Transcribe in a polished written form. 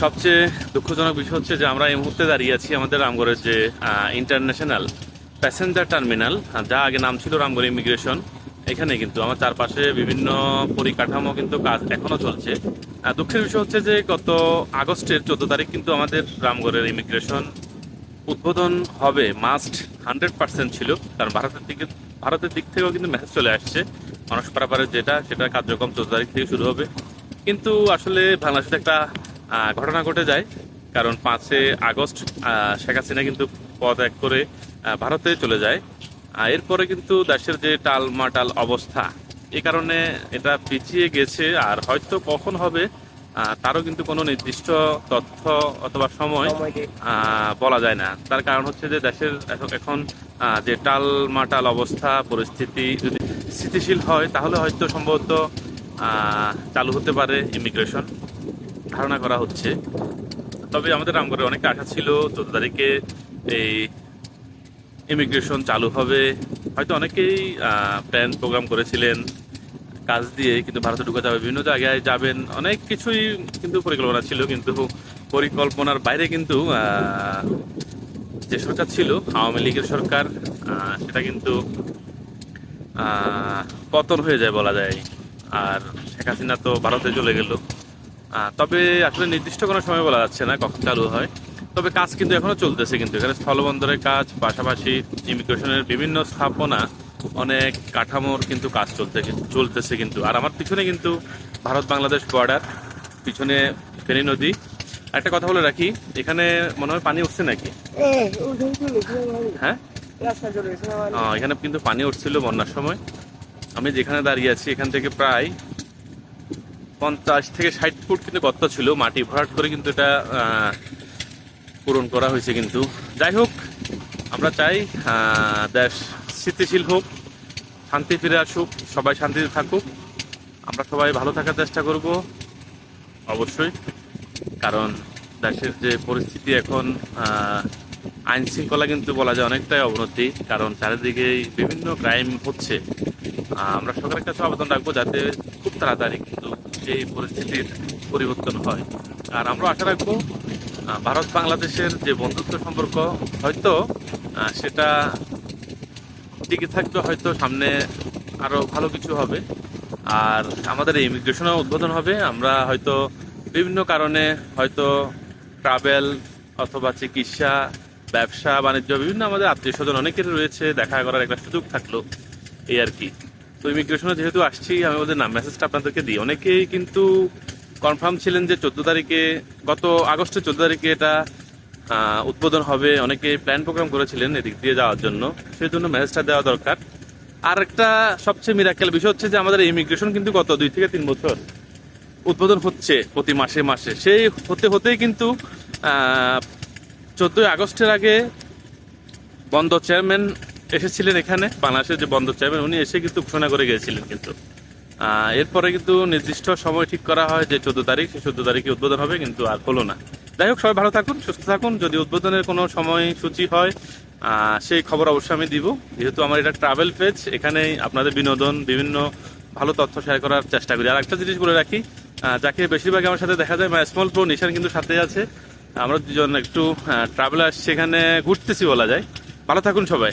সবচেয়ে দুঃখজনক বিষয় হচ্ছে যে আমরা এই মুহূর্তে দাঁড়িয়ে আছি আমাদের রামগড়ের যে ইন্টারন্যাশনাল প্যাসেঞ্জার টার্মিনাল, যা আগে নাম ছিল রামগড় ইমিগ্রেশন। এখানে কিন্তু আমার চারপাশে বিভিন্ন পরিকাঠামো কিন্তু কাজ এখনো চলছে। দুঃখের বিষয় হচ্ছে যে গত আগস্টের 14 তারিখ কিন্তু আমাদের রামগড়ের ইমিগ্রেশন উদ্বোধন হবে মাস্ট 100% ছিল, কারণ ভারতের দিক থেকেও কিন্তু মেসেজ চলে আসছে মানুষ পারাপারের সেটা কার্যক্রম 14 তারিখ থেকে শুরু হবে। কিন্তু আসলে বাংলাদেশে একটা ঘটনা ঘটে যায়, কারণ 5 আগস্ট শেখ হাসিনা কিন্তু পদত্যাগ করে ভারতে চলে যায়। এরপরে কিন্তু দেশের যে টালমাটাল অবস্থা, এই কারণে এটা পিছিয়ে গেছে। আর হয়তো কখন হবে তারও কিন্তু কোনো নির্দিষ্ট তথ্য অথবা সময় বলা যায় না। তার কারণ হচ্ছে যে দেশের এখন যে টালমাটাল অবস্থা, পরিস্থিতি যদি স্থিতিশীল হয় তাহলে হয়তো সম্ভবত চালু হতে পারে ইমিগ্রেশন, ধারণা করা হচ্ছে। তবে আমাদের রামগড়ে অনেকটা আশা ছিল 14 তারিখে এই ইমিগ্রেশন চালু হবে। হয়তো অনেকেই প্ল্যান প্রোগ্রাম করেছিলেন কাজ দিয়ে, কিন্তু ভারতে ঢুকে যাবে, বিভিন্ন জায়গায় যাবেন, অনেক কিছুই কিন্তু পরিকল্পনা ছিল। কিন্তু পরিকল্পনার বাইরে কিন্তু যে সরকার ছিল আওয়ামী লীগের সরকার, সেটা কিন্তু পতন হয়ে যায় বলা যায়। আর শেখ হাসিনা তো ভারতে চলে গেল। তবে আসলে নির্দিষ্ট কোনো সময় বলা যাচ্ছে না কখন চালু হয়। তবে কাজ কিন্তু এখনো চলতেছে, কিন্তু এখানে স্থলবন্দরের কাজ, পাশাপাশি ইমিগ্রেশনের বিভিন্ন স্থাপনা, অনেক কাঠামোর কিন্তু কাজ চলতেছে কিন্তু। আর আমার পিছনে কিন্তু ভারত বাংলাদেশ বর্ডার, পিছনে ফেনী নদী। একটা কথা বলে রাখি, এখানে মনে হয় পানি উঠছে নাকি? হ্যাঁ, এখানে কিন্তু পানি উঠছিল বন্যার সময়। আমি যেখানে দাঁড়িয়ে আছি এখান থেকে প্রায় 50 থেকে 60 ফুট কিন্তু গর্ত ছিল, মাটি ভরাট করে কিন্তু এটা পূরণ করা হয়েছে। কিন্তু যাই হোক, আমরা চাই দেশ স্থিতিশীল হোক, শান্তি ফিরে আসুক, সবাই শান্তিতে থাকুক। আমরা সবাই ভালো থাকার চেষ্টা করব অবশ্যই, কারণ দেশের যে পরিস্থিতি এখন, আইন শৃঙ্খলা কিন্তু বলা যায় অনেকটাই অবনতি, কারণ চারিদিকেই বিভিন্ন ক্রাইম হচ্ছে। আমরা সরকারের কাছে আবেদন রাখবো যাতে খুব তাড়াতাড়ি কিন্তু এই পরিস্থিতির পরিবর্তন হয়। আর আমরা আশা রাখবো ভারত বাংলাদেশের যে বন্ধুত্ব সম্পর্ক, হয়তো সেটা টিকে থাকবে, হয়তো সামনে আরো ভালো কিছু হবে। আর আমাদের এই ইমিগ্রেশনও উদ্বোধন হবে। আমরা হয়তো বিভিন্ন কারণে হয়তো ট্রাভেল অথবা চিকিৎসা, ব্যবসা বাণিজ্য, বিভিন্ন আমাদের আত্মীয় স্বজন অনেকের রয়েছে, দেখা করার একটা সুযোগ থাকলো, এই আর কি। তো ইমিগ্রেশনে যেহেতু আসছি, আমি ওদের নাম মেসেজটা আপনাদেরকে দিই। অনেকেই কিন্তু কনফার্ম ছিলেন যে 14 তারিখে, গত আগস্টের 14 তারিখে এটা উদ্বোধন হবে। অনেকে প্ল্যান প্রোগ্রাম করেছিলেন এদিক দিয়ে যাওয়ার জন্য, সেই জন্য মেসেজটা দেওয়া দরকার। আর একটা সবচেয়ে মিরাক্কেল বিষয় হচ্ছে যে আমাদের ইমিগ্রেশন কিন্তু গত 2 থেকে 3 বছর উদ্বোধন হচ্ছে প্রতি মাসে মাসে। সেই হতেই কিন্তু 14 আগস্টের আগে বন্দর চেয়ারম্যান এসেছিলেন এখানে, বাংলাদেশের যে বন্দর চেয়ারম্যান, উনি এসে কিন্তু ঘোষণা করে গিয়েছিলেন। কিন্তু এরপরে কিন্তু নির্দিষ্ট সময় ঠিক করা হয় যে 14 তারিখ, সেই 14 তারিখে উদ্বোধন হবে, কিন্তু আর হলো না। যাই হোক, সবাই ভালো থাকুন, সুস্থ থাকুন। যদি উদ্বোধনের কোনো সময়সূচি হয় সেই খবর অবশ্যই আমি দিব। যেহেতু আমার এটা ট্রাভেল পেজ, এখানেই আপনাদের বিনোদন, বিভিন্ন ভালো তথ্য শেয়ার করার চেষ্টা করি। আর একটা জিনিস বলে রাখি, যাকে বেশিরভাগ আমার সাথে দেখা যায়, মাই স্মল প্রো নিশান কিন্তু সাথে আছে। আমরা দুজন একটু ট্রাভেলে আসছি, এখানে ঘুরতেছি বলা যায়। ভালো থাকুন সবাই।